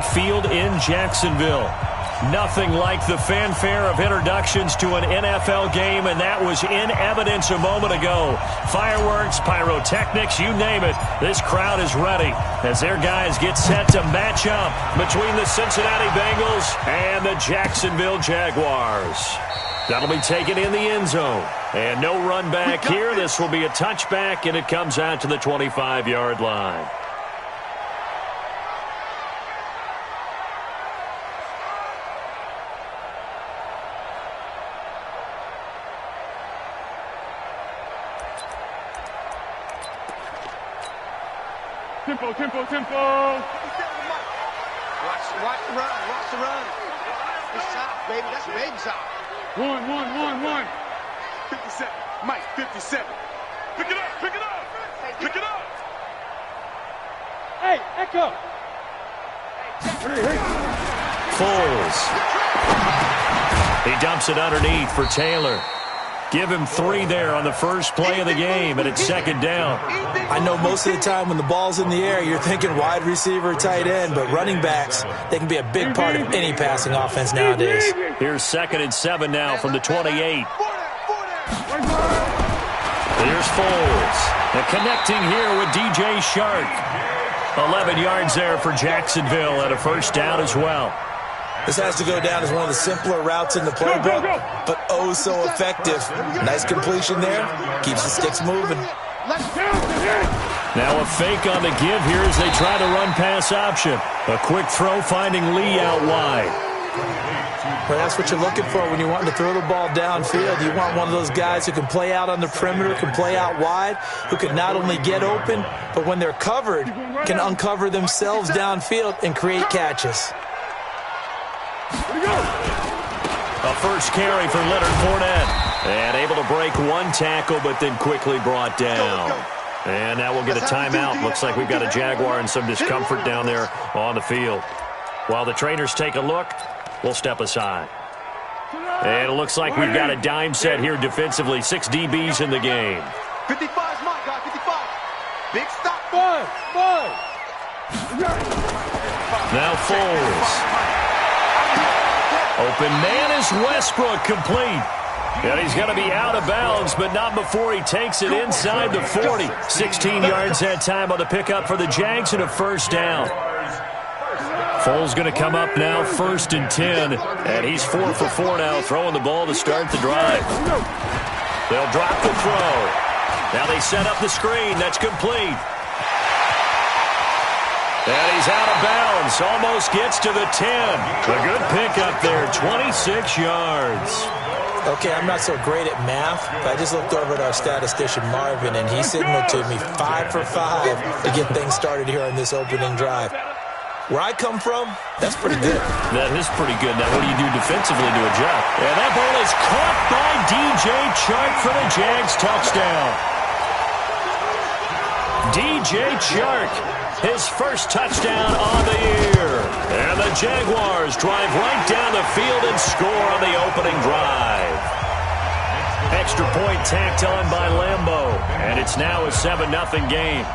Bank Field in Jacksonville. Nothing like the fanfare of introductions to an NFL game, and that was in evidence a moment ago. Fireworks, pyrotechnics, you name it. This crowd is ready as their guys get set to match up between the Cincinnati Bengals and the Jacksonville Jaguars. That'll be taken in the end zone. And no run back here. This will be a touchback, and it comes out to the 25-yard line. Tempo, tempo, tempo. Watch the run. It's time, baby. That's baby time. One. 57. Mike, 57. Pick it up. Hey, Echo. Foles. He dumps it underneath for Taylor. Give him 3 there on the first play of the game, and it's second down. I know most of the time when the ball's in the air, you're thinking wide receiver, tight end, but running backs, they can be a big part of any passing offense nowadays. Here's 2nd and 7 now from the 28. Here's Foles. And connecting here with DJ Shark. 11 yards there for Jacksonville and a first down as well. This has to go down as one of the simpler routes in the playbook, but oh so effective. Nice completion there. Keeps the sticks moving. Now a fake on the give here as they try to run pass option. A quick throw finding Lee out wide. Well, that's what you're looking for when you want to throw the ball downfield. You want one of those guys who can play out on the perimeter, can play out wide, who can not only get open, but when they're covered, can uncover themselves downfield and create catches. A first carry for Leonard Fournette. And able to break one tackle, but then quickly brought down. And now we'll get a timeout. Looks like we've got a Jaguar and some discomfort down there on the field. While the trainers take a look, we'll step aside. And it looks like we've got a dime set here defensively. 6 DBs in the game. 55 is my guy, 55. Big stop. One. Now Foles. Open man is Westbrook, complete. And he's going to be out of bounds, but not before he takes it inside the 40. 16 yards that time on the pickup for the Jags and a first down. Foles going to come up now, 1st and 10. And he's 4 for 4 now, throwing the ball to start the drive. They'll drop the throw. Now they set up the screen. That's complete. And he's out of bounds. Almost gets to the 10. A good pickup there, 26 yards. Okay, I'm not so great at math, but I just looked over at our statistician, Marvin, and he signaled to me 5 for 5 to get things started here on this opening drive. Where I come from, that's pretty good. That is pretty good. Now, what do you do defensively to adjust? And that ball is caught by DJ Chark for the Jags touchdown. DJ Chark, his first touchdown on the year. And the Jaguars drive right down the field and score on the opening drive. Extra point tacked on by Lambeau. And it's now a 7-0 game.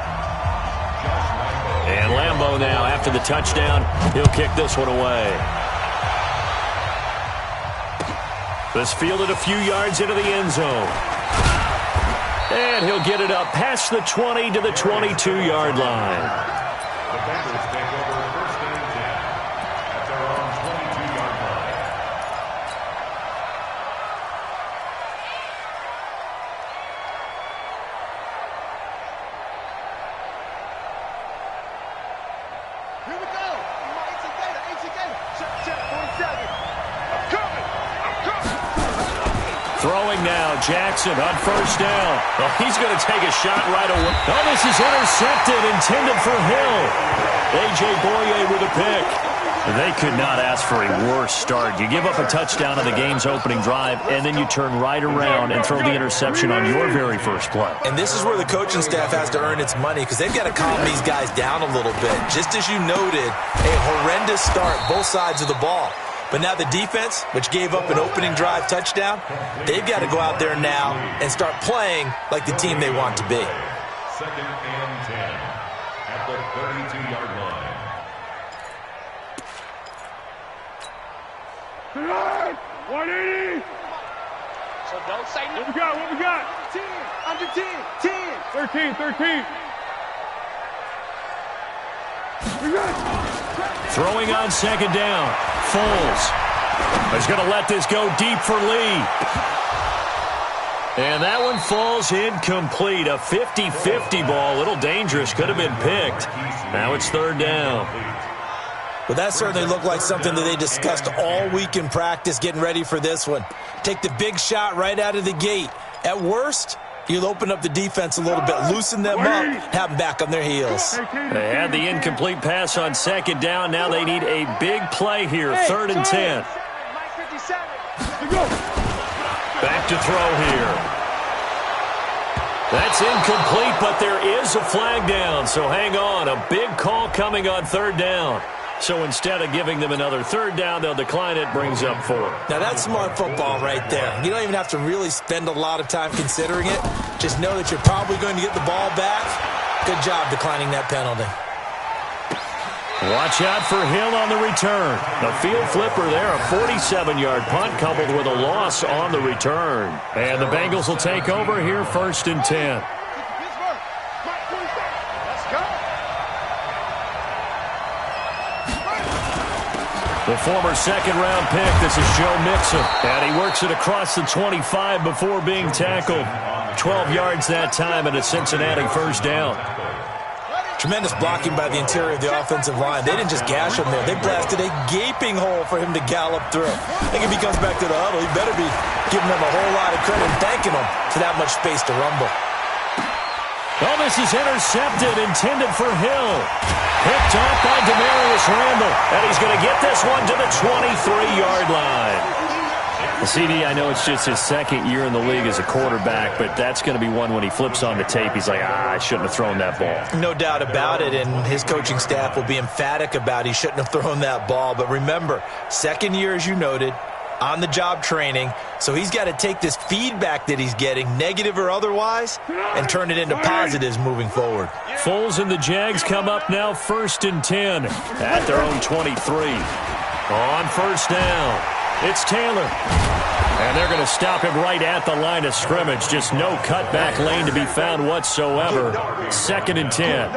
And Lambeau now, after the touchdown, he'll kick this one away. This fielded a few yards into the end zone. And he'll get it up past the 20 to the 22-yard line. Throwing now, Jackson on first down. Oh, he's going to take a shot right away. Oh, this is intercepted, intended for Hill. A.J. Boye with a pick. They could not ask for a worse start. You give up a touchdown on the game's opening drive, and then you turn right around and throw the interception on your very first play. And this is where the coaching staff has to earn its money because they've got to calm these guys down a little bit. Just as you noted, a horrendous start, both sides of the ball. But now the defense, which gave up an opening drive touchdown, they've got to go out there now and start playing like the team they want to be. 2nd and 10 at the 32-yard line. 180. So don't say What nothing. we got? What we got? 10, under 10, 10. 13, 13. We got Throwing on second down. Foles is going to let this go deep for Lee. And that one falls incomplete. A 50-50 ball. A little dangerous. Could have been picked. Now it's third down. Well, that certainly looked like something that they discussed all week in practice getting ready for this one. Take the big shot right out of the gate. At worst, you'll open up the defense a little bit, loosen them up, have them back on their heels. They had the incomplete pass on second down. Now they need a big play here. Third and 10. Mike 57. Back to throw here. That's incomplete, but there is a flag down. So hang on. A big call coming on third down. So instead of giving them another third down, they'll decline it, brings up 4. Now, that's smart football right there. You don't even have to really spend a lot of time considering it. Just know that you're probably going to get the ball back. Good job declining that penalty. Watch out for Hill on the return. The field flipper there, a 47-yard punt coupled with a loss on the return. And the Bengals will take over here, first and 10. The former second-round pick, this is Joe Mixon. And he works it across the 25 before being tackled. 12 yards that time and a Cincinnati first down. Tremendous blocking by the interior of the offensive line. They didn't just gash him there. They blasted a gaping hole for him to gallop through. I think if he comes back to the huddle, he better be giving them a whole lot of credit and thanking them for that much space to rumble. Oh, this is intercepted, intended for Hill. Picked off by Demarius Randall. And he's going to get this one to the 23-yard line. CD, I know it's just his second year in the league as a quarterback, but that's going to be one when he flips on the tape. He's like, I shouldn't have thrown that ball. No doubt about it, and his coaching staff will be emphatic about he shouldn't have thrown that ball. But remember, second year, as you noted, on-the-job training, so he's got to take this feedback that he's getting, negative or otherwise, and turn it into positives moving forward. Foles and the Jags come up now first and 10 at their own 23. On first down, it's Taylor. And they're going to stop him right at the line of scrimmage. Just no cutback lane to be found whatsoever. Second and 10.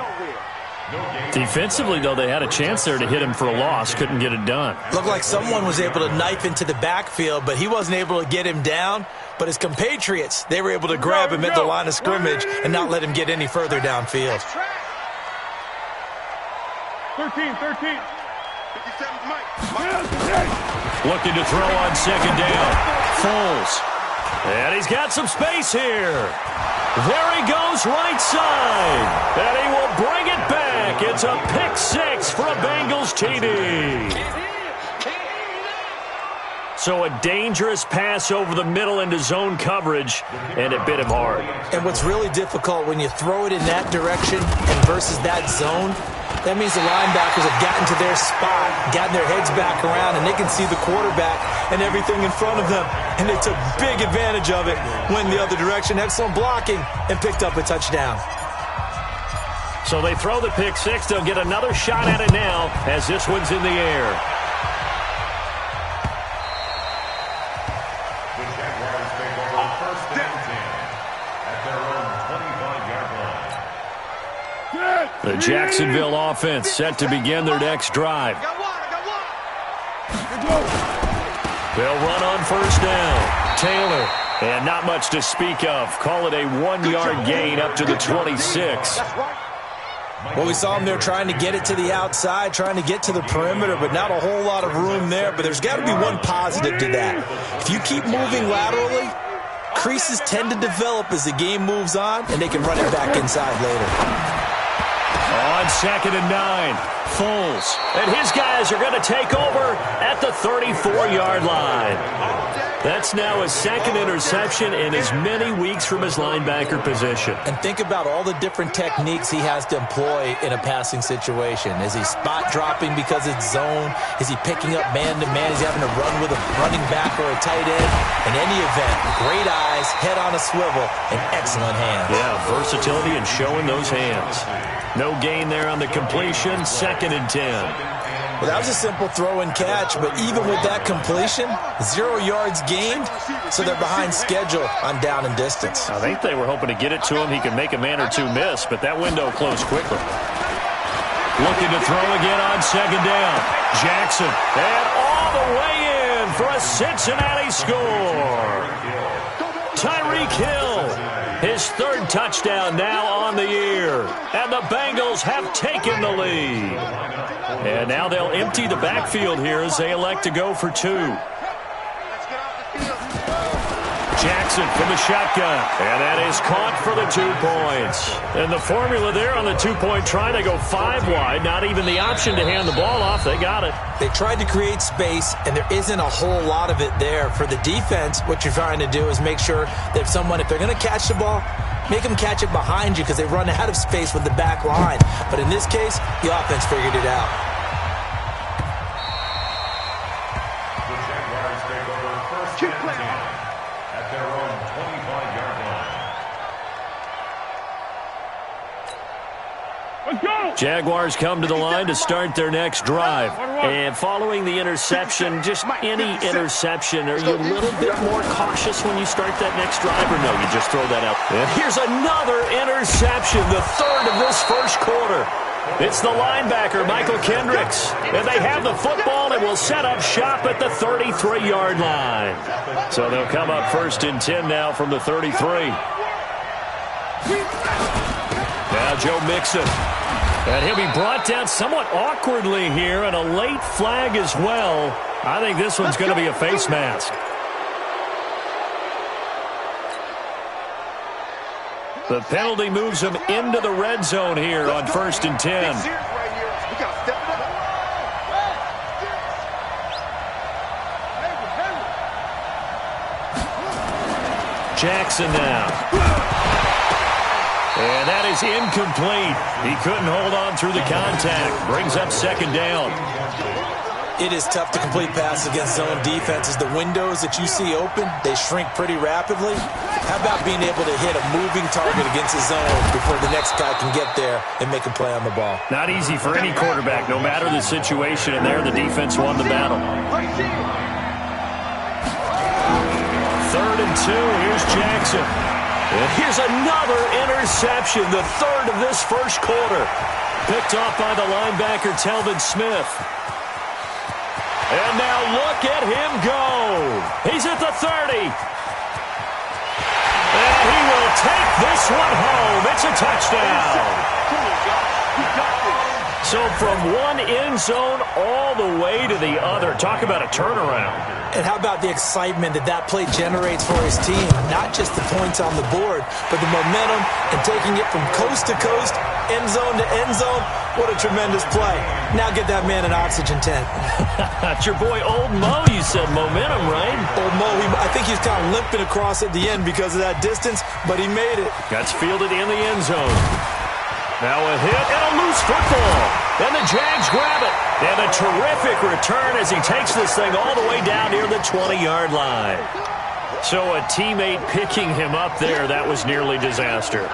Defensively, though, they had a chance there to hit him for a loss. Couldn't get it done. Looked like someone was able to knife into the backfield, but he wasn't able to get him down. But his compatriots, they were able to grab him at the line of scrimmage and not let him get any further downfield. 13, 13. Looking to throw on second down. Foles. And he's got some space here. There he goes, right side. And he will bring it back. It's a pick six for a Bengals TD. So a dangerous pass over the middle into zone coverage, and it bit him hard. And what's really difficult when you throw it in that direction and versus that zone, that means the linebackers have gotten to their spot, gotten their heads back around, and they can see the quarterback and everything in front of them. And they took big advantage of it, went the other direction, excellent blocking, and picked up a touchdown. So they throw the pick six. They'll get another shot at it now as this one's in the air. The Jacksonville offense set to begin their next drive. They'll run on first down. Taylor, and not much to speak of. Call it a 1-yard gain up to the 26. Well, we saw him there trying to get it to the outside, trying to get to the perimeter, but not a whole lot of room there. But there's got to be one positive to that. If you keep moving laterally, creases tend to develop as the game moves on, and they can run it back inside later. On second and 9, Foles. And his guys are going to take over at the 34-yard line. That's now his second interception in as many weeks from his linebacker position. And think about all the different techniques he has to employ in a passing situation. Is he spot dropping because it's zone? Is he picking up man-to-man? Is he having to run with a running back or a tight end? In any event, great eyes, head on a swivel, and excellent hands. Yeah, versatility and showing those hands. No gain there on the completion. Second and 10. Well, that was a simple throw and catch, but even with that completion, 0 yards gained, so they're behind schedule on down and distance. I think they were hoping to get it to him. He could make a man or two miss, but that window closed quickly. Looking to throw again on second down. Jackson, and all the way in for a Cincinnati score. Tyreek Hill, his 3rd touchdown now on the year, and the Bengals have taken the lead. And now they'll empty the backfield here as they elect to go for 2. Jackson from the shotgun, and that is caught for the 2 points. And the formula there on the 2-point try, they go 5 wide, not even the option to hand the ball off. They got it. They tried to create space, and there isn't a whole lot of it there. For the defense, what you're trying to do is make sure that if they're going to catch the ball, make them catch it behind you because they run out of space with the back line. But in this case, the offense figured it out. The Jaguars take over first and 10 at their own 25-yard line. Let's go! Jaguars come to the line to start their next drive. And following the interception, just any interception, are you a little bit more cautious when you start that next drive, or no, you just throw that out? And here's another interception, the 3rd of this first quarter. It's the linebacker, Michael Kendricks. And they have the football and will set up shop at the 33-yard line. So they'll come up 1st and 10 now from the 33. Now Joe Mixon. And he'll be brought down somewhat awkwardly here, and a late flag as well. I think this one's going to be a face mask. The penalty moves him into the red zone here on 1st and 10. Jackson now. And that is incomplete. He couldn't hold on through the contact. Brings up 2nd down. It is tough to complete passes against zone defenses. The windows that you see open, they shrink pretty rapidly. How about being able to hit a moving target against a zone before the next guy can get there and make a play on the ball? Not easy for any quarterback, no matter the situation, and there the defense won the battle. 3rd and 2, here's Jackson. And here's another interception, the 3rd of this first quarter. Picked off by the linebacker, Telvin Smith. And now look at him go. He's at the 30. And he will take this one home. It's a touchdown. So from one end zone all the way to the other. Talk about a turnaround. And how about the excitement that play generates for his team? Not just the points on the board, but the momentum and taking it from coast to coast, end zone to end zone. What a tremendous play. Now get that man an oxygen tent. That's your boy Old Mo, you said. Momentum, right? Old Mo, I think he's kind of limping across at the end because of that distance, but he made it. Gets fielded in the end zone. Now a hit and a loose football. And the Jags grab it. And a terrific return as he takes this thing all the way down near the 20-yard line. So a teammate picking him up there, that was nearly disaster.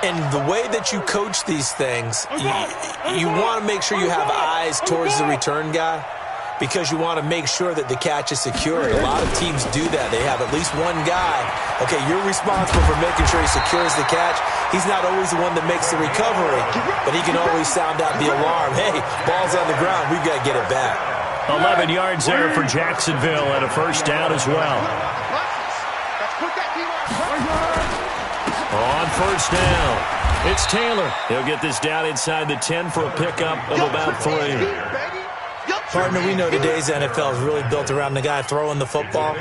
And the way that you coach these things, you want to make sure you have eyes towards the return guy because you want to make sure that the catch is secured. A lot of teams do that. They have at least one guy. Okay, you're responsible for making sure he secures the catch. He's not always the one that makes the recovery, but he can always sound out the alarm. Hey, ball's on the ground. We've got to get it back. 11 yards there for Jacksonville and a first down as well. On first down, it's Taylor. He'll get this down inside the 10 for a pickup of about 3. Partner, we know today's NFL is really built around the guy throwing the football.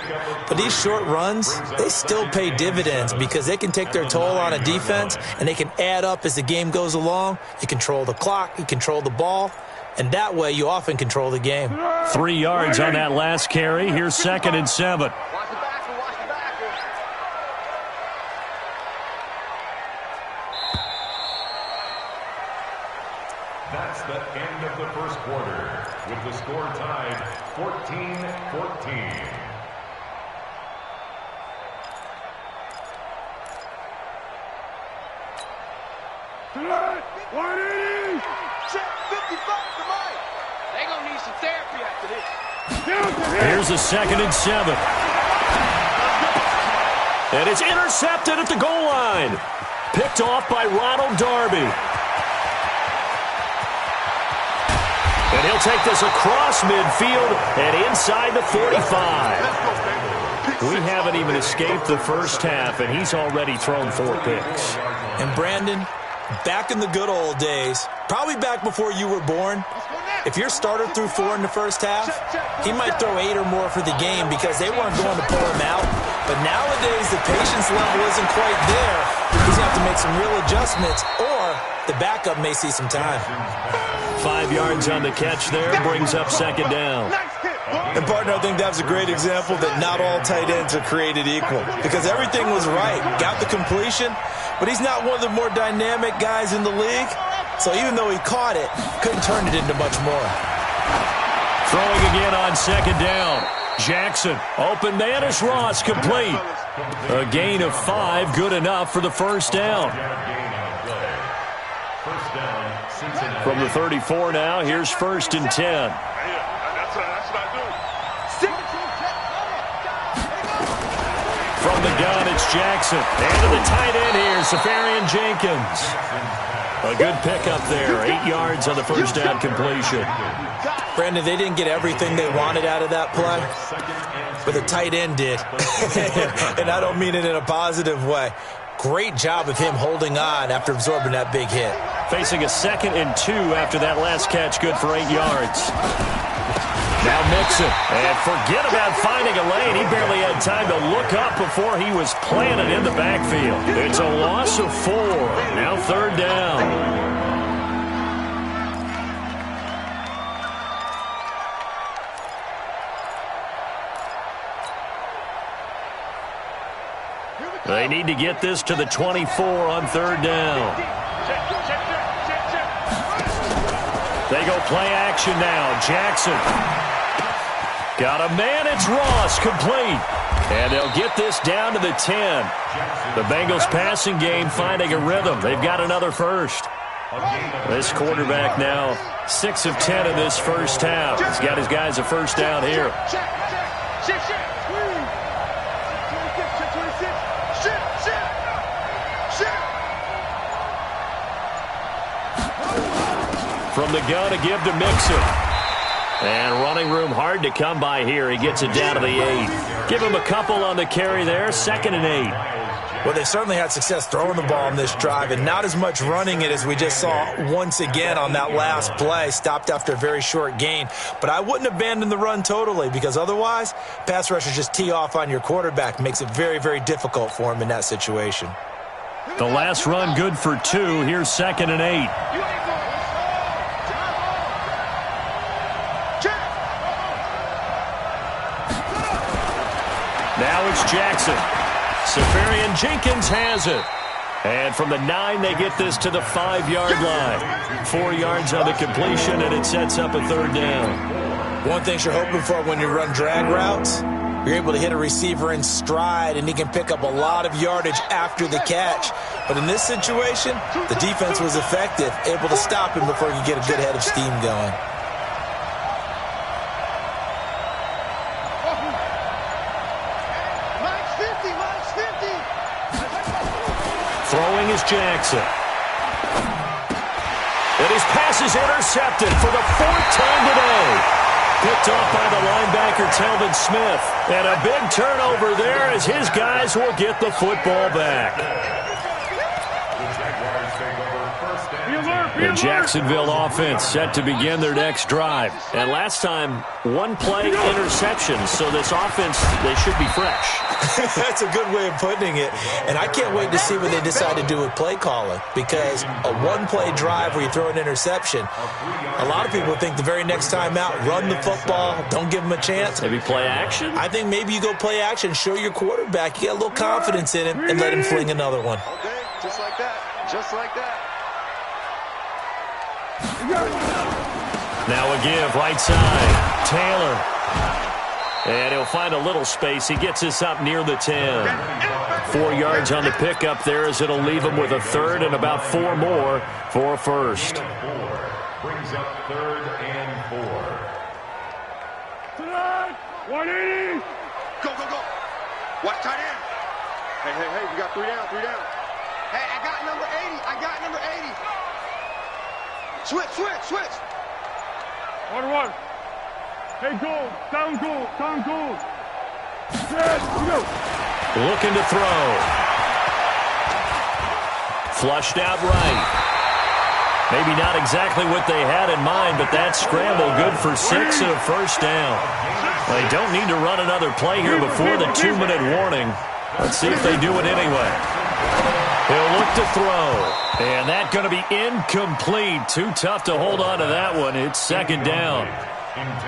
But these short runs, they still pay dividends because they can take their toll on a defense and they can add up as the game goes along. You control the clock, you control the ball, and that way you often control the game. 3 yards on that last carry. Here's 2nd and 7. That's the end of the first quarter, with the score tied 14-14. Tonight, 180! Check 55 to Mike. They gonna Here's a 2nd and 7. And it's intercepted at the goal line. Picked off by Ronald Darby. And he'll take this across midfield and inside the 45. We haven't even escaped the first half, and he's already thrown 4 picks. And Brandon, back in the good old days, probably back before you were born, if your starter threw 4 in the first half, he might throw 8 or more for the game because they weren't going to pull him out. But nowadays, the patience level isn't quite there. He's going to have to make some real adjustments, or the backup may see some time. 5 yards on the catch there, brings up 2nd down. And, partner, I think that was a great example that not all tight ends are created equal because everything was right. Got the completion, but he's not one of the more dynamic guys in the league. So even though he caught it, couldn't turn it into much more. Throwing again on 2nd down. Jackson, open man is Ross, complete. A gain of 5, good enough for the 1st down. From the 34 now, here's 1st and 10. From the gun, it's Jackson. And to the tight end here, Safarian Jenkins. A good pickup there, 8 yards on the 1st down completion. Brandon, they didn't get everything they wanted out of that play, but the tight end did. And I don't mean it in a positive way. Great job of him holding on after absorbing that big hit. Facing a 2nd and 2 after that last catch, good for 8 yards. Now Mixon, and forget about finding a lane. He barely had time to look up before he was planted in the backfield. It's a loss of 4. Now 3rd down. They need to get this to the 24 on 3rd down. They go play action now. Jackson. Got a man, it's Ross, complete. And they'll get this down to the 10. The Bengals passing game finding a rhythm. They've got another first. This quarterback now 6 of 10 in this first half. He's got his guys a 1st down here. From the gun, a give to Mixon. And running room hard to come by here. He gets it down to the 8. Give him a couple on the carry there. 2nd and 8. Well, they certainly had success throwing the ball on this drive and not as much running it as we just saw once again on that last play. Stopped after a very short gain. But I wouldn't abandon the run totally because otherwise, pass rushers just tee off on your quarterback. Makes it very, very difficult for him in that situation. The last run good for 2. Here's 2nd and 8. Now it's Jackson. Safarian Jenkins has it. And from the 9, they get this to the 5-yard line. 4 yards on the completion, and it sets up a 3rd down. One thing you're hoping for when you run drag routes, you're able to hit a receiver in stride, and he can pick up a lot of yardage after the catch. But in this situation, the defense was effective, able to stop him before he could get a good head of steam going. Throwing is Jackson. And his pass is intercepted for the 4th time today. Picked off by the linebacker, Telvin Smith. And a big turnover there as his guys will get the football back. The Jacksonville offense set to begin their next drive. And last time, 1-play interception. So this offense, they should be fresh. That's a good way of putting it. And I can't wait to see what they decide to do with play calling. Because a 1-play drive where you throw an interception, a lot of people think the very next time out, run the football, don't give them a chance. Maybe play action? I think maybe you go play action, show your quarterback, you get a little confidence in him, and let him fling another one. Okay, just like that. Just like that. Now a give, right side. Taylor. And he'll find a little space. He gets us up near the 10. 4 yards on the pickup there as it'll leave him with a 3rd and about 4 more for a 1st. Brings up 3rd and 4. 180. Go, go, go. Watch tight end. Hey, hey, hey, you got 3 down, 3 down. Hey, I got number 80. I got number 80. Switch, switch, switch. 1-1. Hey, goal, down goal, down goal. Yes, go. Looking to throw. Flushed out right. Maybe not exactly what they had in mind, but that scramble good for 6 and a first down. They don't need to run another play here before the 2-minute warning. Let's see if they do it anyway. He'll look to throw. And that's going to be incomplete. Too tough to hold on to that one. It's second down.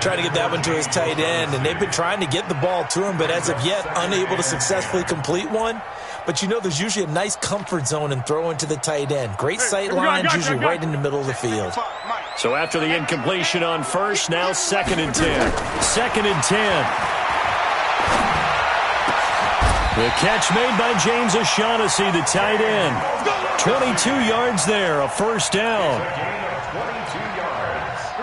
Trying to get that one to his tight end, and they've been trying to get the ball to him, but as of yet, unable to successfully complete one. But you know there's usually a nice comfort zone in throwing to the tight end. Great sight lines, usually right in the middle of the field. So after the incompletion on first, now second and 10. Second and 10. The catch made by James O'Shaughnessy, the tight end. 22 yards there, a first down.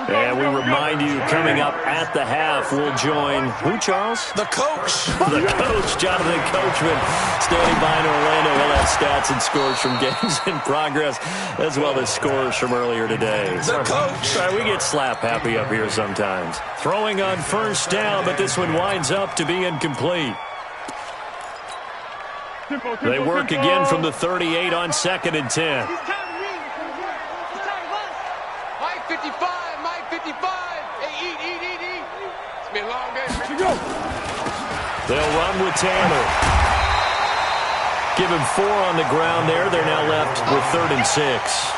And we remind you, coming up at the half, we'll join who, Charles? The coach. The coach, Jonathan Coachman, standing by in Orlando. He'll have stats and scores from games in progress, as well as scores from earlier today. The coach. Sorry, we get slap happy up here sometimes. Throwing on first down, but this one winds up to be incomplete. They work again from the 38 on second and 10. Mike 55. Mike 55. Hey, eat. It's been a long day. They'll run with Tanner. Give him 4 on the ground there. They're now left with 3rd and 6.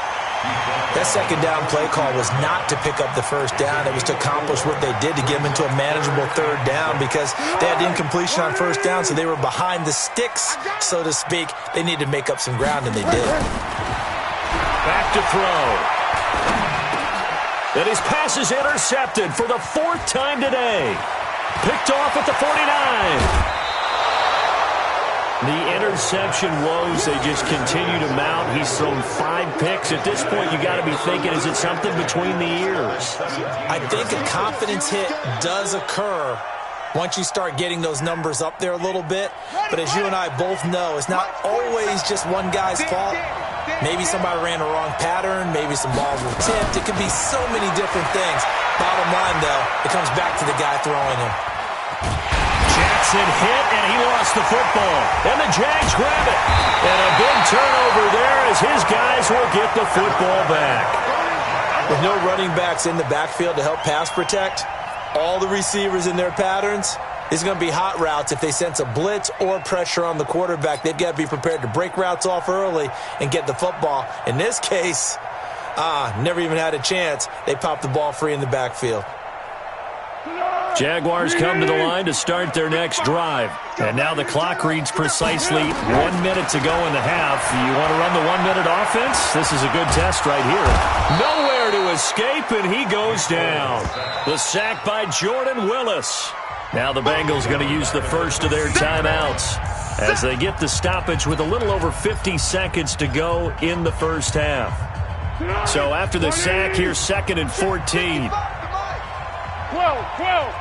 That second down play call was not to pick up the first down. It was to accomplish what they did to get them into a manageable 3rd down because they had incompletion on first down, so they were behind the sticks, so to speak. They needed to make up some ground, and they did. Back to throw. And his pass is intercepted for the 4th time today. Picked off at the 49. The interception woes, they just continue to mount. He's thrown 5 picks. At this point, you got to be thinking, is it something between the ears? I think a confidence hit does occur once you start getting those numbers up there a little bit. But as you and I both know, it's not always just one guy's fault. Maybe somebody ran a wrong pattern. Maybe some balls were tipped. It could be so many different things. Bottom line, though, it comes back to the guy throwing them. Jackson hit, and he lost the football. And the Jags grab it. And a big turnover there as his guys will get the football back. With no running backs in the backfield to help pass protect, all the receivers in their patterns, these are going to be hot routes. If they sense a blitz or pressure on the quarterback, they've got to be prepared to break routes off early and get the football. In this case, never even had a chance. They popped the ball free in the backfield. Jaguars come to the line to start their next drive. And now the clock reads precisely 1 minute to go in the half. You want to run the 1-minute offense? This is a good test right here. Nowhere to escape, and he goes down. The sack by Jordan Willis. Now the Bengals going to use the first of their timeouts as they get the stoppage with a little over 50 seconds to go in the first half. So after the sack, here's 2nd and 14. 12.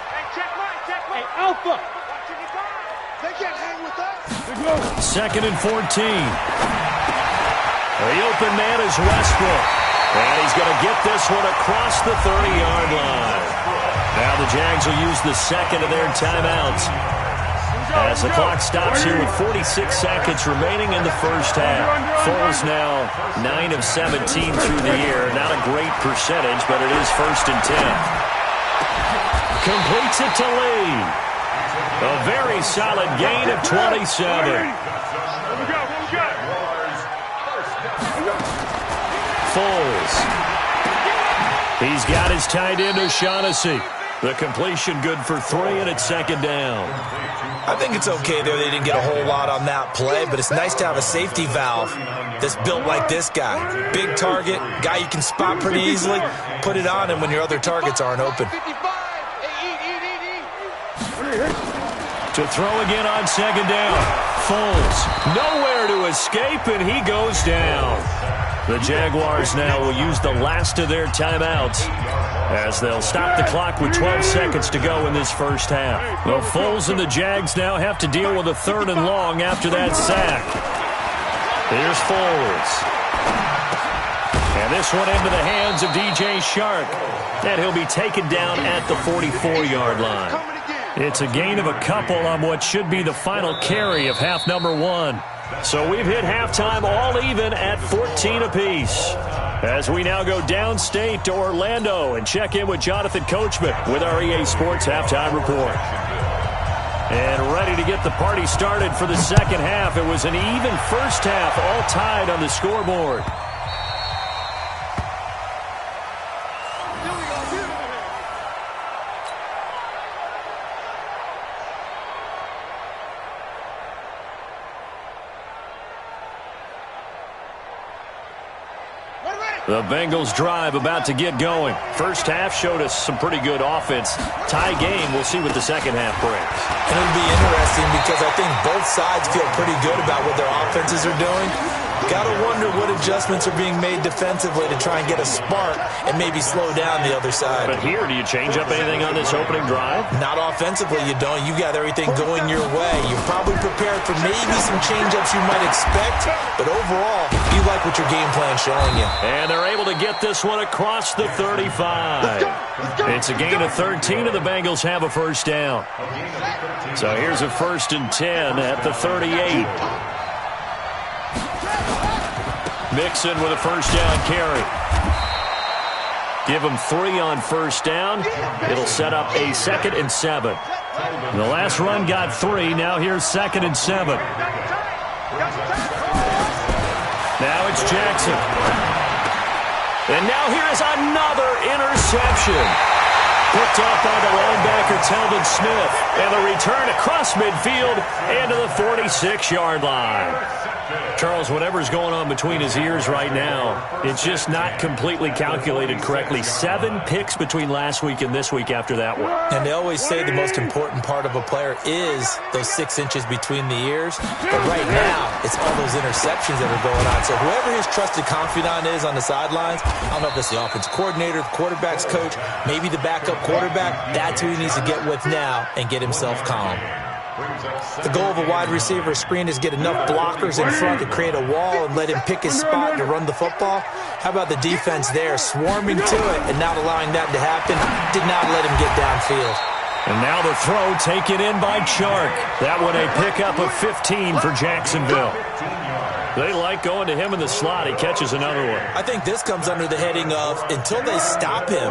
Hey, check Mike. Hey, Alpha. They can't hang with us. 2nd and 14. The open man is Westbrook. And he's going to get this one across the 30-yard line. Now the Jags will use the second of their timeouts as the clock stops here with 46 seconds remaining in the first half. Foles now 9 of 17 through the year. Not a great percentage, but it is 1st and 10. Completes it to Lee. A very solid gain of 27. Foles. He's got his tight end O'Shaughnessy. The completion good for 3, and it's 2nd down. I think it's okay there. They didn't get a whole lot on that play, but it's nice to have a safety valve that's built like this guy. Big target, guy you can spot pretty easily. Put it on him when your other targets aren't open. To throw again on 2nd down. Foles, nowhere to escape, and he goes down. The Jaguars now will use the last of their timeouts as they'll stop the clock with 12 seconds to go in this first half. Well, Foles and the Jags now have to deal with a 3rd and long after that sack. Here's Foles. And this one into the hands of DJ Shark. And he'll be taken down at the 44-yard line. It's a gain of a couple on what should be the final carry of half number 1. So we've hit halftime all even at 14 apiece. As we now go downstate to Orlando and check in with Jonathan Coachman with our EA Sports Halftime Report. And ready to get the party started for the second half. It was an even first half, all tied on the scoreboard. The Bengals drive about to get going. First half showed us some pretty good offense. Tie game. We'll see what the second half brings. And it'll be interesting because I think both sides feel pretty good about what their offenses are doing. Got to wonder what adjustments are being made defensively to try and get a spark and maybe slow down the other side. But here, do you change up anything on this opening drive? Not offensively, you don't. You got everything going your way. You're probably prepared for maybe some change-ups you might expect, but overall, you like what your game plan's showing you. And they're able to get this one across the 35. It's a gain of 13, and the Bengals have a first down. So here's a 1st and 10 at the 38. Mixon with a first down carry. Give him 3 on first down. It'll set up a 2nd and 7. The last run got 3. Now here's 2nd and 7. Now it's Jackson. And now here is another interception. Picked off by the linebacker, Telvin Smith. And the return across midfield and to the 46-yard line. Charles, whatever's going on between his ears right now, it's just not completely calculated correctly. 7 picks between last week and this week after that one. And they always say the most important part of a player is those 6 inches between the ears. But right now, it's all those interceptions that are going on. So whoever his trusted confidant is on the sidelines, I don't know if it's the offensive coordinator, the quarterback's coach, maybe the backup quarterback, that's who he needs to get with now and get himself calm. The goal of a wide receiver screen is get enough blockers in front to create a wall and let him pick his spot to run the football. How about the defense there, swarming to it and not allowing that to happen? Did not let him get downfield. And now the throw taken in by Chark. That one a pickup of 15 for Jacksonville. They like going to him in the slot. He catches another one. I think this comes under the heading of until they stop him,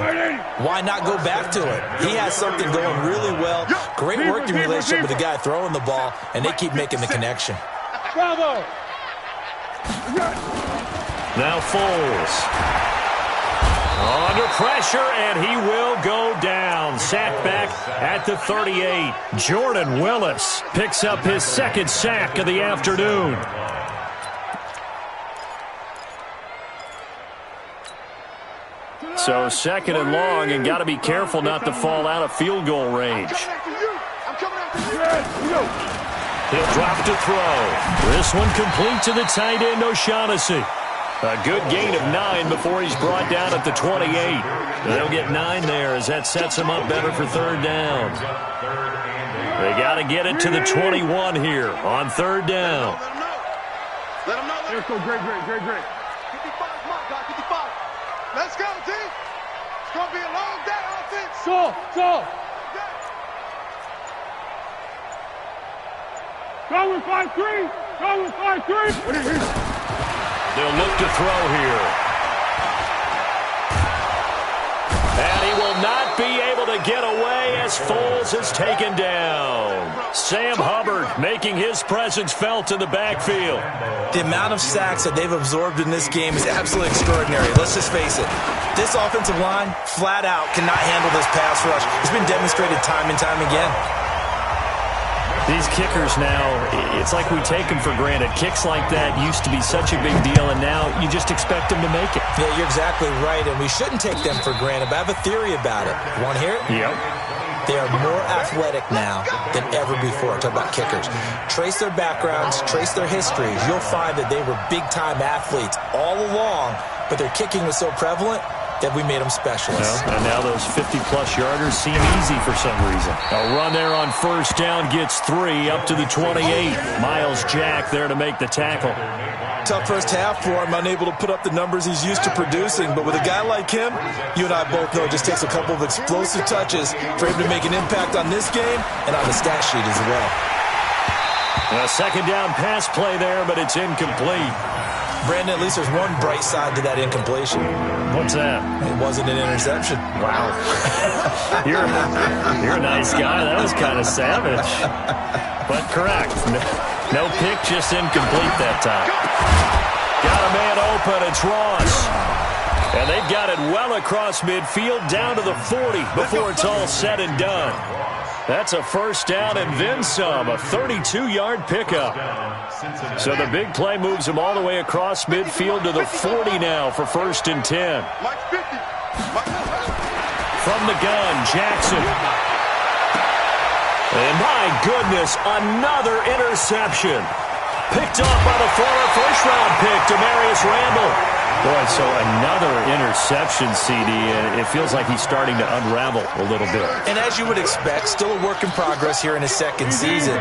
why not go back to it? He has something going really well. Great working relationship with the guy throwing the ball, and they keep making the connection. Bravo. Now Foles. Under pressure, and he will go down. Sacked back at the 38. Jordan Willis picks up his 2nd sack of the afternoon. So 2nd and long, and got to be careful not to fall out of field goal range. He'll drop to throw. This one complete to the tight end, O'Shaughnessy. A good gain of 9 before he's brought down at the 28. They'll get 9 there as that sets him up better for 3rd down. They got to get it to the 21 here on 3rd down. Let him know. Let's go. Great. 55 mark, guy. 55. Let's go, T. It's going to be a long day offense. Go. Go with 5-3. What is it? They'll look to throw here. And he will not be able to get away as Foles is taken down. Sam Hubbard making his presence felt in the backfield. The amount of sacks that they've absorbed in this game is absolutely extraordinary. Let's just face it. This offensive line, flat out, cannot handle this pass rush. It's been demonstrated time and time again. These kickers now, it's like we take them for granted. Kicks like that used to be such a big deal, and now you just expect them to make it. Yeah, you're exactly right, and we shouldn't take them for granted, but I have a theory about it. Want to hear it? Yep. They are more athletic now than ever before. Talk about kickers. Trace their backgrounds, trace their histories. You'll find that they were big-time athletes all along, but their kicking was so prevalent, Have we made them specialists? Well, and now those 50-plus yarders seem easy for some reason. A run there on first down gets 3 up to the 28. Miles Jack there to make the tackle. Tough first half for him, unable to put up the numbers he's used to producing. But with a guy like him, you and I both know it just takes a couple of explosive touches for him to make an impact on this game and on the stat sheet as well. A second down pass play there, but it's incomplete. Brandon, at least there's one bright side to that incompletion. What's that? It wasn't an interception. Wow. You're a nice guy. That was kind of savage. But correct. No pick, just incomplete that time. Got a man open. It's Ross. And they've got it well across midfield down to the 40 before it's all said and done. That's a first down and then some, a 32-yard pickup. So the big play moves him all the way across midfield to the 40 now for first and 10. From the gun, Jackson. And my goodness, another interception. Picked off by the former first-round pick, Demarius Randall. Boy, so another interception, CD, and it feels like he's starting to unravel a little bit. And as you would expect, still a work in progress here in his second season.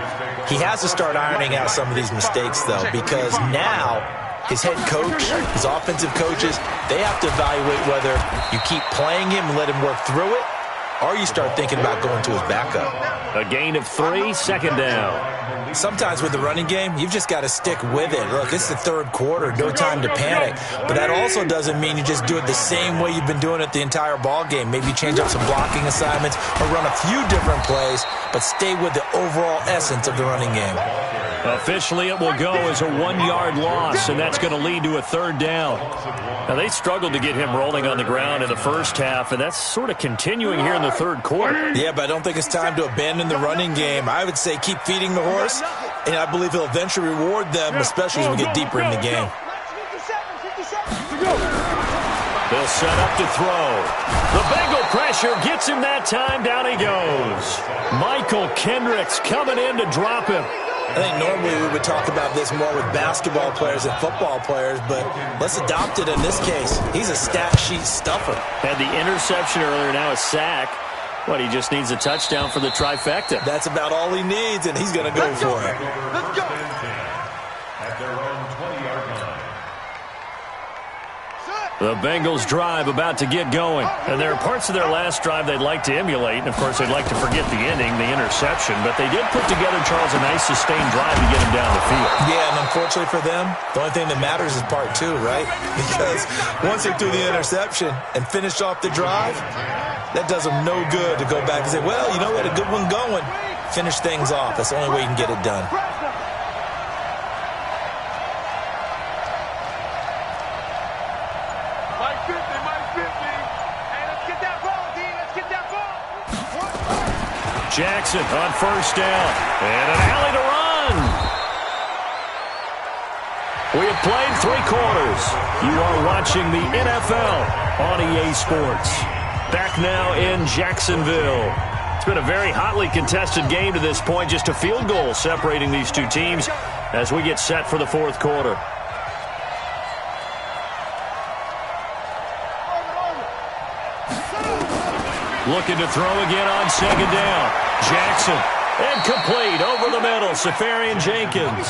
He has to start ironing out some of these mistakes, though, because now his head coach, his offensive coaches, they have to evaluate whether you keep playing him and let him work through it, or you start thinking about going to his backup. A gain of 3, second down. Sometimes with the running game, you've just got to stick with it. Look, it's the third quarter, no time to panic. But that also doesn't mean you just do it the same way you've been doing it the entire ball game. Maybe change up some blocking assignments or run a few different plays, but stay with the overall essence of the running game. Officially, it will go as a 1-yard loss, and that's going to lead to a third down. Now, they struggled to get him rolling on the ground in the first half, and that's sort of continuing here in the third quarter. Yeah, but I don't think it's time to abandon the running game. I would say keep feeding the horse, and I believe he'll eventually reward them, especially as we get deeper in the game. They'll set up to throw. The Bengal pressure gets him that time. Down he goes. Michael Kendricks coming in to drop him. I think normally we would talk about this more with basketball players and football players, but let's adopt it in this case. He's a stat sheet stuffer. Had the interception earlier, now a sack. What, he just needs a touchdown for the trifecta. That's about all he needs, and he's going to go for it. Let's go. At their own 20-yard line. The Bengals drive about to get going. And there are parts of their last drive they'd like to emulate. And, of course, they'd like to forget the ending, the interception. But they did put together, Charles, a nice sustained drive to get him down the field. Yeah, and unfortunately for them, the only thing that matters is part 2, right? Because once they threw the interception and finished off the drive, that does them no good to go back and say, well, you know, we had a good one going. Finish things off. That's the only way you can get it done. Jackson on first down. And an alley to run. We have played 3 quarters. You are watching the NFL on EA Sports. Back now in Jacksonville. It's been a very hotly contested game to this point. Just a field goal separating these two teams as we get set for the fourth quarter. Looking to throw again on second down. Jackson. And complete over the middle. Safarian Jenkins.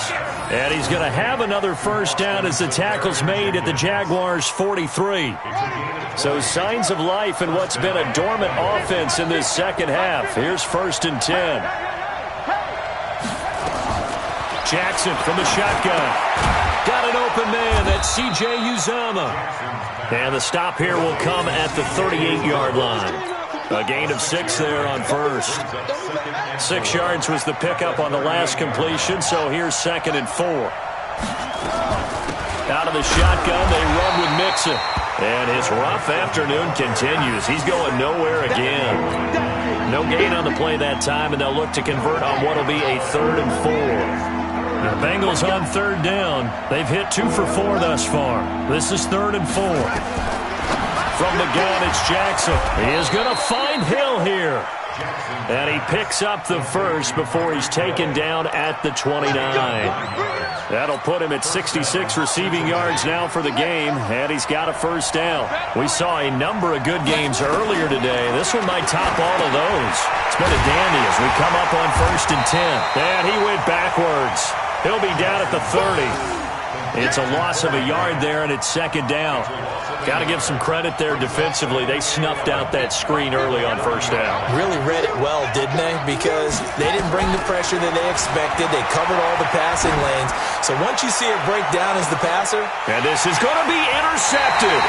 And he's going to have another first down as the tackle's made at the Jaguars' 43. So signs of life in what's been a dormant offense in this second half. Here's first and 10. Jackson from the shotgun. Got an open man. That's C.J. Uzomah. And the stop here will come at the 38-yard line. A gain of 6 there on first. 6 yards was the pickup on the last completion, so here's second and 4. Out of the shotgun, they run with Mixon. And his rough afternoon continues. He's going nowhere again. No gain on the play that time, and they'll look to convert on what will be a 3rd and 4. The Bengals on third down. They've hit 2 for 4 thus far. This is 3rd and 4. From the gun, it's Jackson. He is going to find Hill here. And he picks up the first before he's taken down at the 29. That'll put him at 66 receiving yards now for the game, and he's got a first down. We saw a number of good games earlier today. This one might top all of those. It's been a dandy as we come up on 1st and 10. And he went backwards. He'll be down at the 30. It's a loss of a yard there, and it's 2nd down. Got to give some credit there defensively. They snuffed out that screen early on 1st down. Really read it well, didn't they? Because they didn't bring the pressure that they expected. They covered all the passing lanes. So once you see it break down as the passer. And this is going to be intercepted.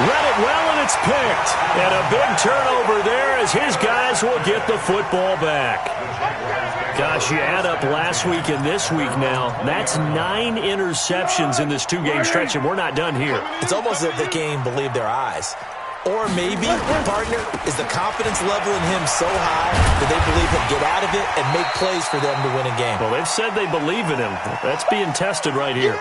Read it well, and it's picked. And a big turnover there as his guys will get the football back. Gosh, you add up last week and this week now, that's 9 interceptions in this 2-game stretch, and we're not done here. It's almost as if they can't even believe their eyes. Or maybe, partner, is the confidence level in him so high that they believe he'll get out of it and make plays for them to win a game. Well, they've said they believe in him. That's being tested right here.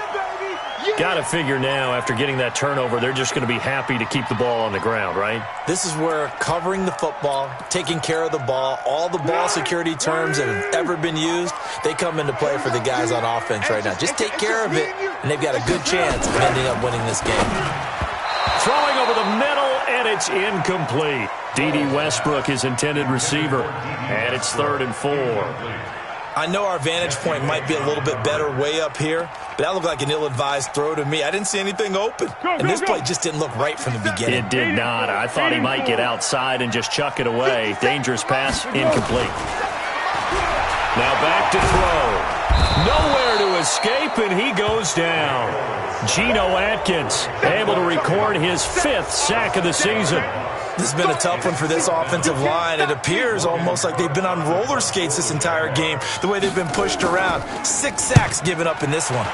Got to figure now, after getting that turnover, they're just going to be happy to keep the ball on the ground, right? This is where covering the football, taking care of the ball, all the ball security terms that have ever been used, they come into play for the guys on offense right now. Just take care of it, and they've got a good chance of ending up winning this game. Throwing over the middle, and it's incomplete. D.D. Westbrook, his intended receiver, and it's 3rd and 4. I know our vantage point might be a little bit better way up here, but that looked like an ill-advised throw to me. I didn't see anything open, and this play just didn't look right from the beginning. It did not. I thought he might get outside and just chuck it away. Dangerous pass, incomplete. Now back to throw. Nowhere to escape, and he goes down. Geno Atkins able to record his 5th sack of the season. This has been a tough one for this offensive line. It appears almost like they've been on roller skates this entire game, the way they've been pushed around. 6 sacks given up in this one.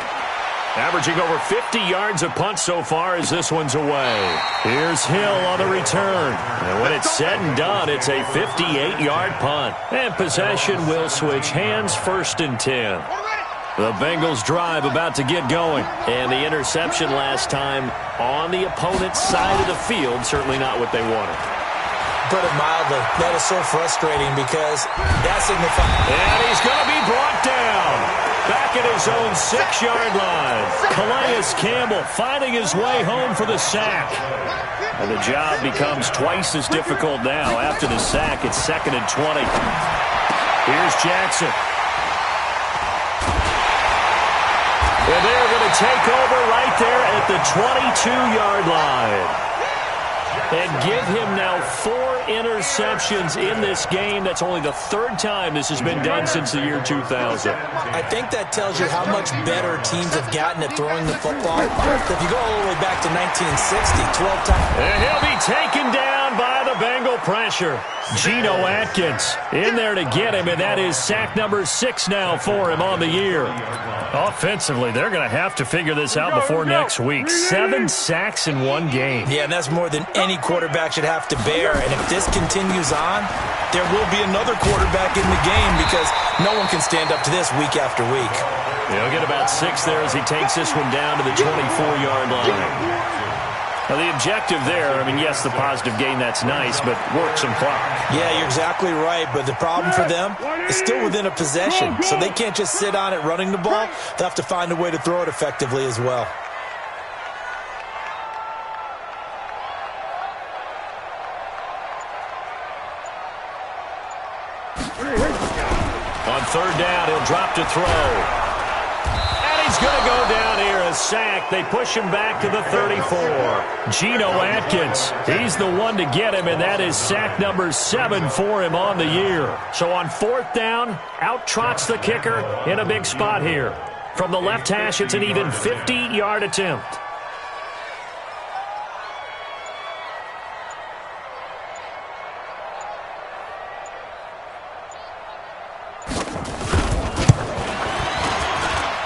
Averaging over 50 yards a punt so far as this one's away. Here's Hill on the return. And when it's said and done, it's a 58-yard punt. And possession will switch hands, 1st and 10. The Bengals drive about to get going. And the interception last time on the opponent's side of the field, certainly not what they wanted. Put it mildly, that is so frustrating because that signifies. And he's going to be brought down. Back at his own 6-yard line. Calais Campbell finding his way home for the sack. And the job becomes twice as difficult now. After the sack, it's 2nd and 20. Here's Jackson. And they're going to take over right there at the 22-yard line. And give him now 4 interceptions in this game. That's only the 3rd time this has been done since the year 2000. I think that tells you how much better teams have gotten at throwing the football. If you go all the way back to 1960, 12 times. And he'll be taken down by the Bengal pressure. Geno Atkins in there to get him, and that is sack number 6 now for him on the year. Offensively, they're going to have to figure this out before next week. 7 sacks in 1 game. Yeah, and that's more than any quarterback should have to bear. And if this continues on, there will be another quarterback in the game because no one can stand up to this week after week. He'll get about 6 there as he takes this one down to the 24-yard line. Now, the objective there, I mean, yes, the positive gain, that's nice, but work some clock. Yeah, you're exactly right, but the problem for them is still within a possession, so they can't just sit on it running the ball. They'll have to find a way to throw it effectively as well. On 3rd down, he'll drop to throw. He's going to go down here, a sack. They push him back to the 34. Geno Atkins, he's the one to get him, and that is sack number 7 for him on the year. So on 4th down, out trots the kicker in a big spot here. From the left hash, it's an even 50-yard attempt.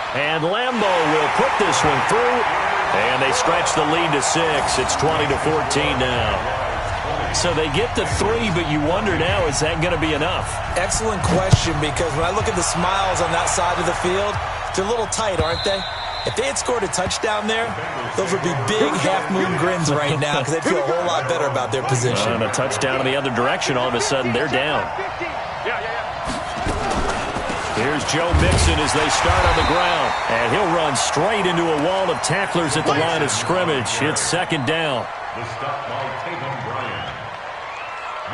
And Lambeau will put this one through, and they stretch the lead to 6. It's 20-14 now. So they get the 3, but you wonder now, is that going to be enough? Excellent question, because when I look at the smiles on that side of the field, they're a little tight, aren't they? If they had scored a touchdown there, those would be big half-moon grins right now because they'd feel a whole lot better about their position. And a touchdown in the other direction, all of a sudden they're down. Here's Joe Mixon as they start on the ground. And he'll run straight into a wall of tacklers at the line of scrimmage. It's second down. The stop by Tatum Bryant.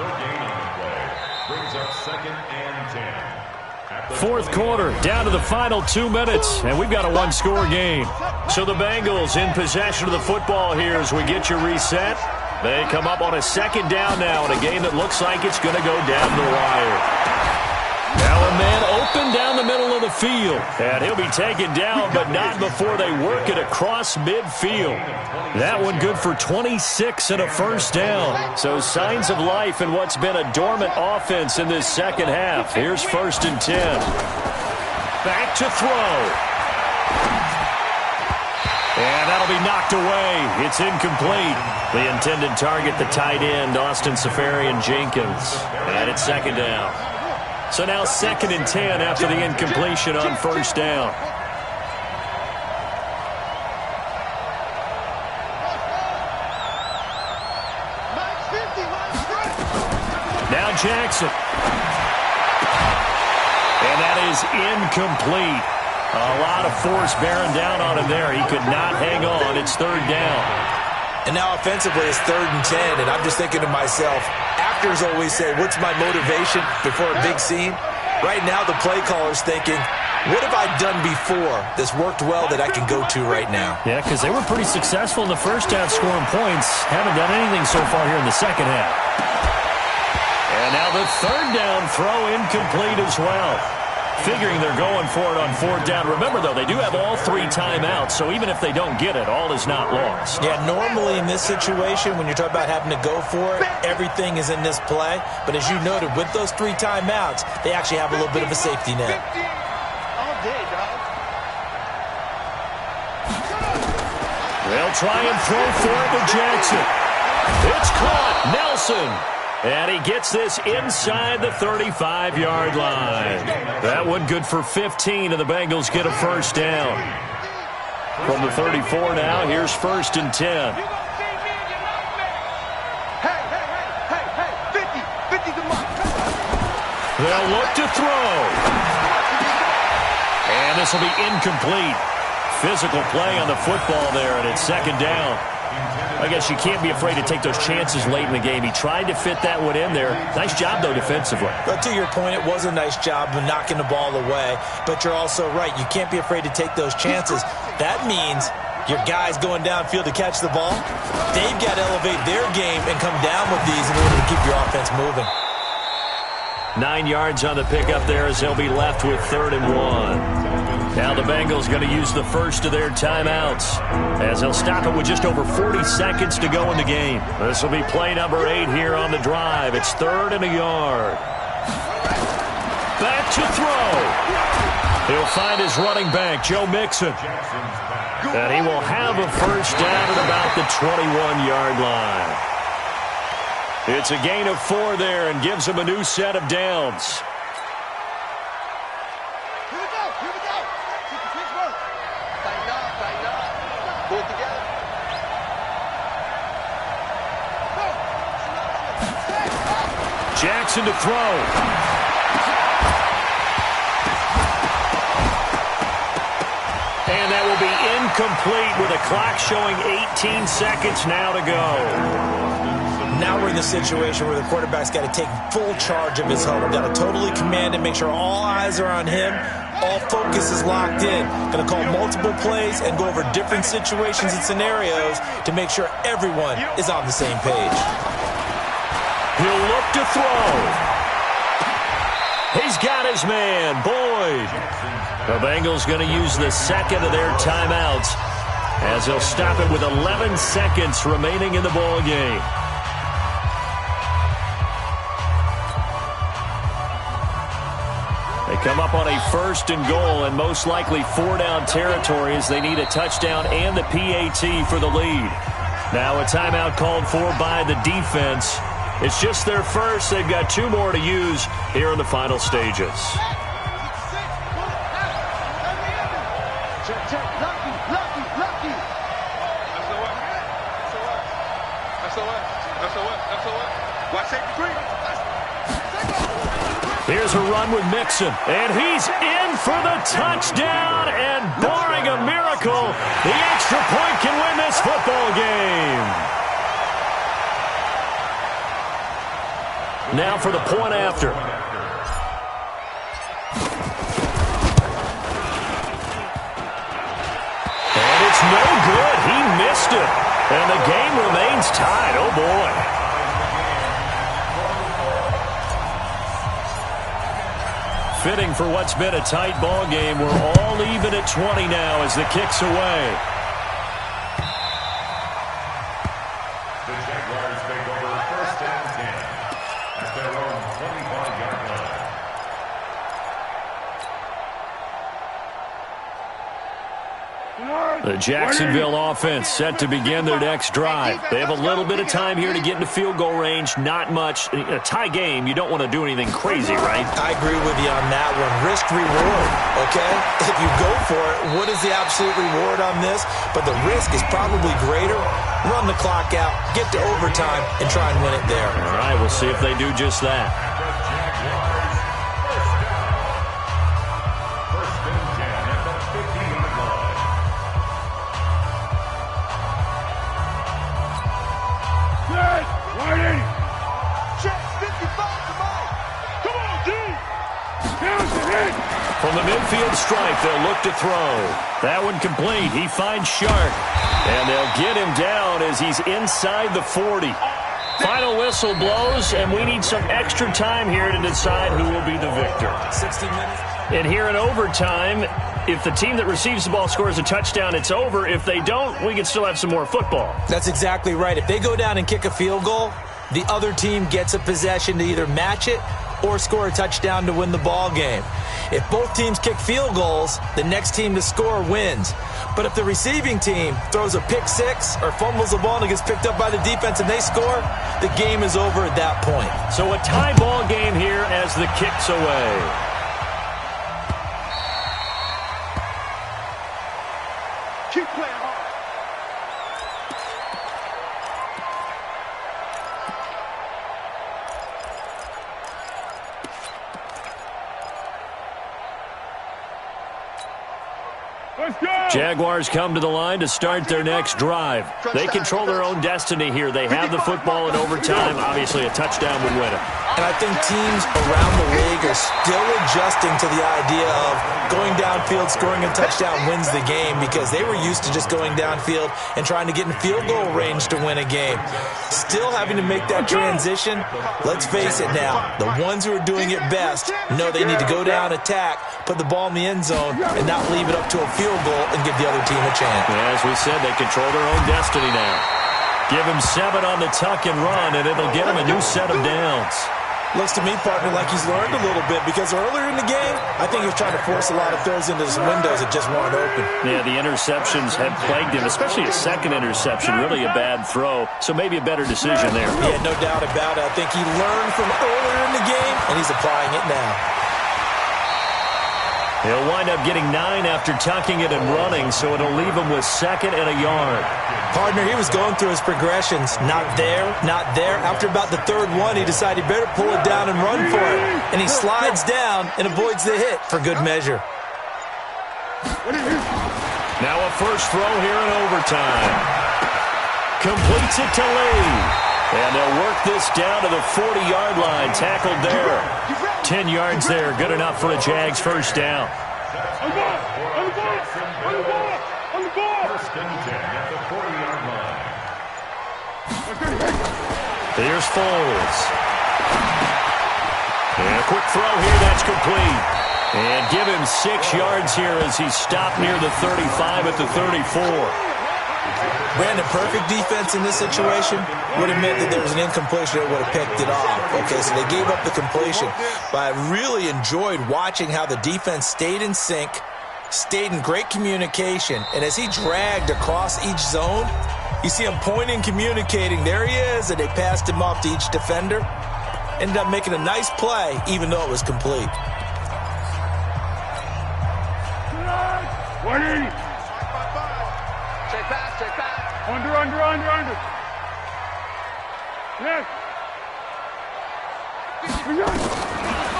No gain on the play. Brings up 2nd and 10. Fourth quarter, down to the final 2 minutes, and we've got a one-score game. So the Bengals in possession of the football here as we get you reset. They come up on a second down now in a game that looks like it's going to go down the wire. Now a man open down the middle of the field, and he'll be taken down, but not before they work it across midfield. That one good for 26 and a first down. So signs of life in what's been a dormant offense in this second half. Here's 1st and 10. Back to throw. And that'll be knocked away. It's incomplete. The intended target, the tight end, Austin Safarian-Jenkins. And it's second down. So now 2nd and 10 after the incompletion on first down. Now Jackson. And that is incomplete. A lot of force bearing down on him there. He could not hang on. It's 3rd down. And now offensively it's 3rd and 10, and I'm just thinking to myself, actors always say, what's my motivation before a big scene? Right now the play caller's thinking, what have I done before that's worked well that I can go to right now? Yeah, because they were pretty successful in the first half scoring points. Haven't done anything so far here in the second half. And now the 3rd down throw incomplete as well. Figuring they're going for it on 4th down. Remember, though, they do have all 3 timeouts, so even if they don't get it, all is not lost. Yeah, normally in this situation, when you're talking about having to go for it, everything is in this play. But as you noted, with those 3 timeouts, they actually have a little bit of a safety net. They'll try and throw for it with Jackson. It's caught. Nelson. And he gets this inside the 35-yard line. That one good for 15, and the Bengals get a first down. From the 34 now, here's 1st and 10. They'll look to throw. And this will be incomplete. Physical play on the football there, and it's 2nd down. I guess you can't be afraid to take those chances late in the game. He tried to fit that one in there. Nice job, though, defensively. But to your point, it was a nice job of knocking the ball away. But you're also right. You can't be afraid to take those chances. That means your guys going downfield to catch the ball, they've got to elevate their game and come down with these in order to keep your offense moving. 9 yards on the pickup there as they'll be left with 3rd and 1. Now the Bengals going to use the first of their timeouts as they'll stop it with just over 40 seconds to go in the game. This will be play number 8 here on the drive. It's 3rd and a yard. Back to throw. He'll find his running back, Joe Mixon. And he will have a first down at about the 21-yard line. It's a gain of 4 there and gives him a new set of downs. Jackson to throw. And that will be incomplete with a clock showing 18 seconds now to go. Now we're in the situation where the quarterback's got to take full charge of his huddle. Got to totally command it, make sure all eyes are on him. All focus is locked in. Going to call multiple plays and go over different situations and scenarios to make sure everyone is on the same page. He'll look to throw. He's got his man, Boyd. The Bengals going to use the second of their timeouts as they'll stop it with 11 seconds remaining in the ball game. They come up on a 1st and goal and most likely 4-down territory as they need a touchdown and the PAT for the lead. Now a timeout called for by the defense. It's just their first. They've got 2 more to use here in the final stages. Check, check, Here's a run with Mixon, and he's in for the touchdown, and barring a miracle, the extra point can win this football game. Now for the point after. And it's no good. He missed it. And the game remains tied. Oh, boy. Fitting for what's been a tight ball game. We're all even at 20 now as the kick's away. The Jaguars take over 1st and 10 at their own 25-yard line. The Jacksonville offense set to begin their next drive. They have a little bit of time here to get into field goal range. Not much. In a tie game, you don't want to do anything crazy, right? I agree with you on that one. Risk reward, okay? If you go for it, what is the absolute reward on this? But the risk is probably greater. Run the clock out, get to overtime, and try and win it there. All right, we'll see if they do just that. From the midfield stripe, they'll look to throw. That one complete. He finds Shark. And they'll get him down as he's inside the 40. Final whistle blows, and we need some extra time here to decide who will be the victor. 60 minutes. And here in overtime, if the team that receives the ball scores a touchdown, it's over. If they don't, we can still have some more football. That's exactly right. If they go down and kick a field goal, the other team gets a possession to either match it or score a touchdown to win the ball game. If both teams kick field goals, the next team to score wins. But if the receiving team throws a pick six or fumbles the ball and it gets picked up by the defense and they score, the game is over at that point. So a tie ball game here as the kick's away. Keep playing hard. Jaguars come to the line to start their next drive. They control their own destiny here. They have the football in overtime. Obviously, a touchdown would win it. And I think teams around the league are still adjusting to the idea of going downfield, scoring a touchdown wins the game, because they were used to just going downfield and trying to get in field goal range to win a game. Still having to make that transition. Let's face it now, the ones who are doing it best know they need to go down, attack, put the ball in the end zone, and not leave it up to a field goal and give the other team a chance. Yeah, as we said, they control their own destiny now. Give him 7 on the tuck and run, and it'll get him a new set of downs. Looks to me, partner, like he's learned a little bit, because earlier in the game, I think he was trying to force a lot of throws into some windows that just weren't open. Yeah, the interceptions have plagued him, especially a second interception, really a bad throw, so maybe a better decision there. Yeah, no doubt about it. I think he learned from earlier in the game, and he's applying it now. He'll wind up getting 9 after tucking it and running, so it'll leave him with 2nd and a yard. Partner, he was going through his progressions. Not there, not there. After about the 3rd one, he decided he better pull it down and run for it. And he slides down and avoids the hit for good measure. Now a first throw here in overtime. Completes it to Lee. And they'll work this down to the 40-yard line. Tackled there. 10 yards there. Good enough for a Jags first down. On the ball! First and 10 at the 40-yard line. Here's Foles. And a quick throw here. That's complete. And give him 6 yards here as he stopped near the 35 at the 34. Brandon, perfect defense in this situation would have meant that there was an incompletion that would have picked it off. Okay, so they gave up the completion. But I really enjoyed watching how the defense stayed in sync, stayed in great communication, and as he dragged across each zone, you see him pointing, communicating. There he is, and they passed him off to each defender. Ended up making a nice play, even though it was complete. 180. Check back. Under. Yes.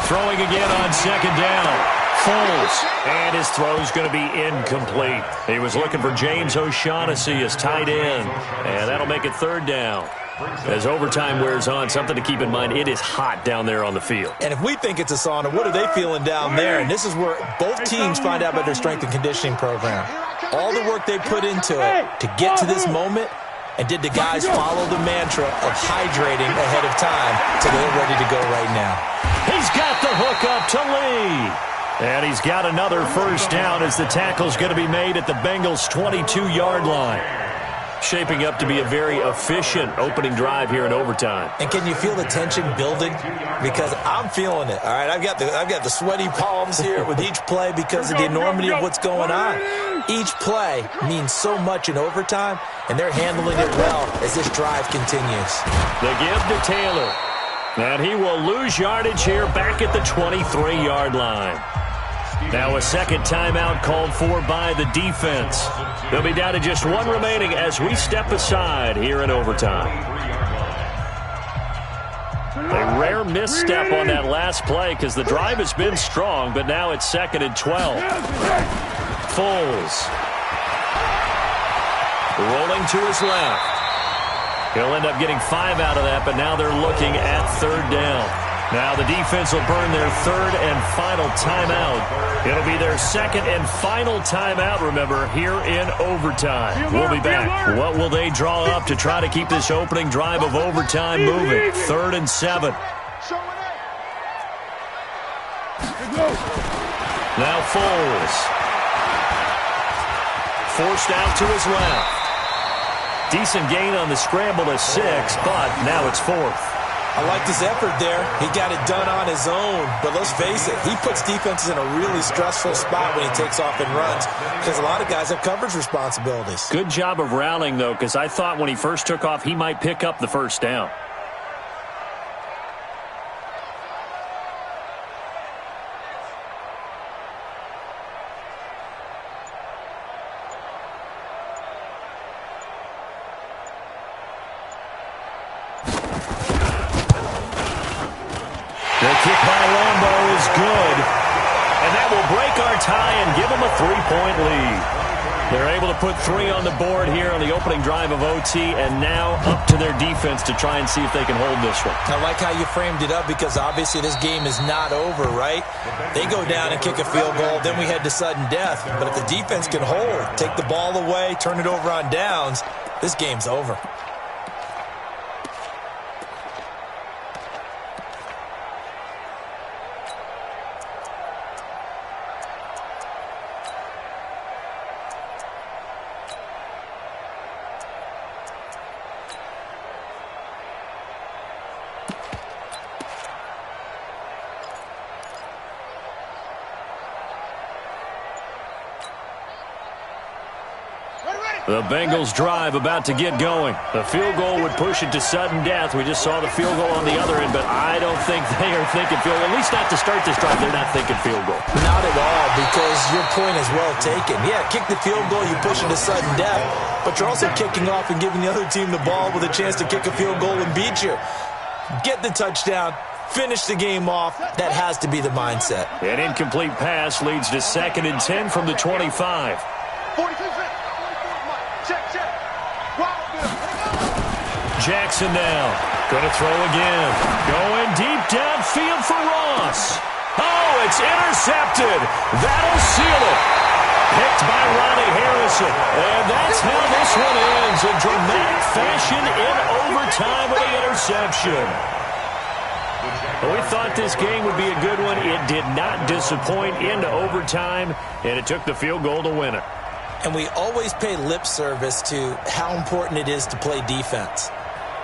Throwing again on second down. Foles. And his throw's going to be incomplete. He was looking for James O'Shaughnessy as tight end. And that'll make it third down. As overtime wears on, something to keep in mind, it is hot down there on the field. And if we think it's a sauna, what are they feeling down there? And this is where both teams find out about their strength and conditioning program. All the work they put into it to get to this moment, and did the guys follow the mantra of hydrating ahead of time so they're ready to go right now. He's got the hook up to Lee. And he's got another first down as the tackle's going to be made at the Bengals' 22-yard line. Shaping up to be a very efficient opening drive here in overtime. And can you feel the tension building? Because I'm feeling it. All right, I've got the sweaty palms here with each play because of the enormity of what's going on. Each play means so much in overtime, and they're handling it well as this drive continues. The give to Taylor. And he will lose yardage here back at the 23-yard line. Now a second timeout called for by the defense. They'll be down to just one remaining as we step aside here in overtime. A rare misstep on that last play because the drive has been strong, but now it's 2nd and 12. Foles. Rolling to his left. He'll end up getting 5 out of that, but now they're looking at third down. Now the defense will burn their third and final timeout. It'll be their second and final timeout, remember, here in overtime. We'll be back. What will they draw up to try to keep this opening drive of overtime moving? 3rd and 7. Now Foles. Forced out to his left. Decent gain on the scramble to 6, but now it's 4th. I like his effort there. He got it done on his own. But let's face it, he puts defenses in a really stressful spot when he takes off and runs because a lot of guys have coverage responsibilities. Good job of rallying, though, because I thought when he first took off, he might pick up the first down. The kick by Lambo is good. And that will break our tie and give them a 3-point lead. They're able to put 3 on the board here on the opening drive of OT, and now up to their defense to try and see if they can hold this one. I like how you framed it up because obviously this game is not over, right? They go down and kick a field goal, then we head to sudden death. But if the defense can hold, take the ball away, turn it over on downs, this game's over. The Bengals drive about to get going. The field goal would push it to sudden death. We just saw the field goal on the other end, but I don't think they are thinking field goal. At least not to start this drive. They're not thinking field goal. Not at all, because your point is well taken. Yeah, kick the field goal, you push it to sudden death, but you're also kicking off and giving the other team the ball with a chance to kick a field goal and beat you. Get the touchdown. Finish the game off. That has to be the mindset. An incomplete pass leads to 2nd and 10 from the 25. 42 seconds. Check. Jackson now. Going to throw again. Going deep downfield for Ross. Oh, it's intercepted. That'll seal it. Picked by Ronnie Harrison. And that's how this one ends. In dramatic fashion in overtime with the interception. We thought this game would be a good one. It did not disappoint into overtime, and it took the field goal to win it. And we always pay lip service to how important it is to play defense.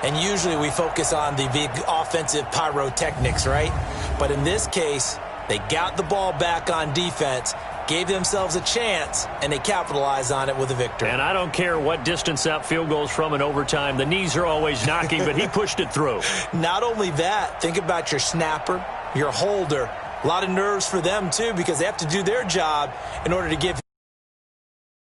And usually we focus on the big offensive pyrotechnics, right? But in this case, they got the ball back on defense, gave themselves a chance, and they capitalized on it with a victory. And I don't care what distance out field goals from in overtime. The knees are always knocking, but he pushed it through. Not only that, think about your snapper, your holder. A lot of nerves for them, too, because they have to do their job in order to give